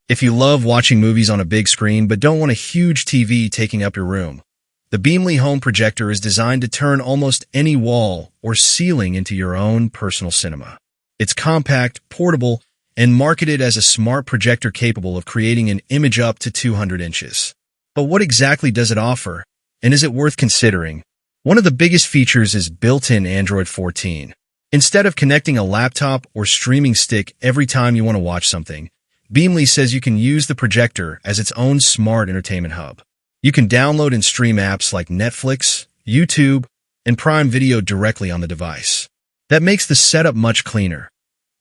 If you love watching movies on a big screen but don't want a huge TV taking up your room, the Beamly Home Projector is designed to turn almost any wall or ceiling into your own personal cinema. It's compact, portable, and marketed as a smart projector capable of creating an image up to 200 inches. But what exactly does it offer, and is it worth considering? One of the biggest features is built-in Android 14. Instead of connecting a laptop or streaming stick every time you want to watch something, Beamly says you can use the projector as its own smart entertainment hub. You can download and stream apps like Netflix, YouTube, and Prime Video directly on the device. That makes the setup much cleaner,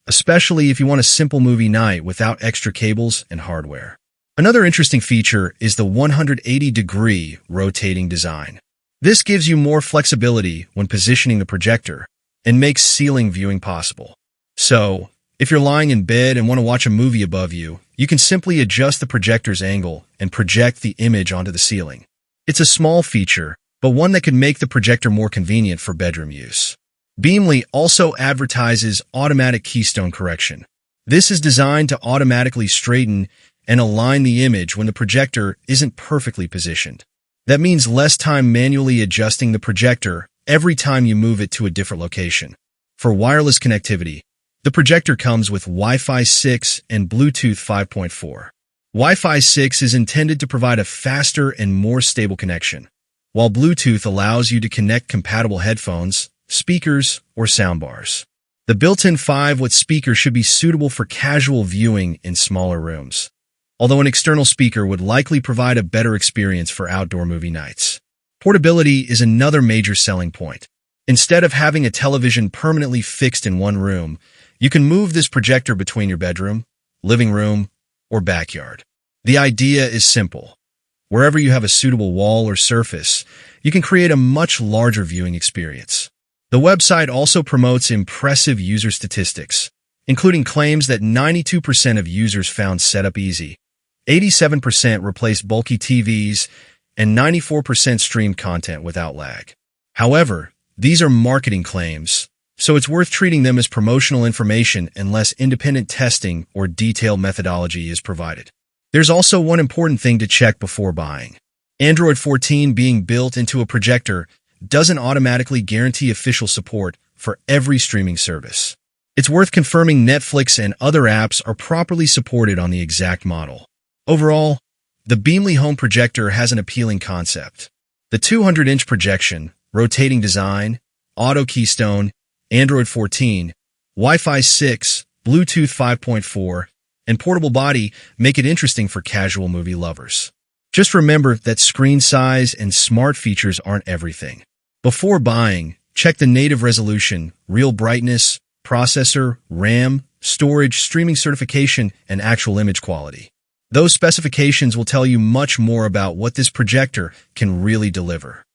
especially if you want a simple movie night without extra cables and hardware. Another interesting feature is the 180-degree rotating design. This gives you more flexibility when positioning the projector and makes ceiling viewing possible. So, if you're lying in bed and want to watch a movie above you, you can simply adjust the projector's angle and project the image onto the ceiling. It's a small feature, but one that could make the projector more convenient for bedroom use. Beamly also advertises automatic keystone correction. This is designed to automatically straighten and align the image when the projector isn't perfectly positioned. That means less time manually adjusting the projector every time you move it to a different location. For wireless connectivity, the projector comes with Wi-Fi 6 and Bluetooth 5.4. Wi-Fi 6 is intended to provide a faster and more stable connection, while Bluetooth allows you to connect compatible headphones, speakers, or soundbars. The built-in 5-watt speaker should be suitable for casual viewing in smaller rooms, although an external speaker would likely provide a better experience for outdoor movie nights. Portability is another major selling point. Instead of having a television permanently fixed in one room, you can move this projector between your bedroom, living room, or backyard. The idea is simple. Wherever you have a suitable wall or surface, you can create a much larger viewing experience. The website also promotes impressive user statistics, including claims that 92% of users found setup easy, 87% replaced bulky TVs, and 94% streamed content without lag. However, these are marketing claims, so it's worth treating them as promotional information unless independent testing or detailed methodology is provided. There's also one important thing to check before buying. Android 14 being built into a projector doesn't automatically guarantee official support for every streaming service. It's worth confirming Netflix and other apps are properly supported on the exact model. Overall, the Beamly Home Projector has an appealing concept. The 200-inch projection, rotating design, auto keystone, Android 14, Wi-Fi 6, Bluetooth 5.4, and portable body make it interesting for casual movie lovers. Just remember that screen size and smart features aren't everything. Before buying, check the native resolution, real brightness, processor, RAM, storage, streaming certification, and actual image quality. Those specifications will tell you much more about what this projector can really deliver.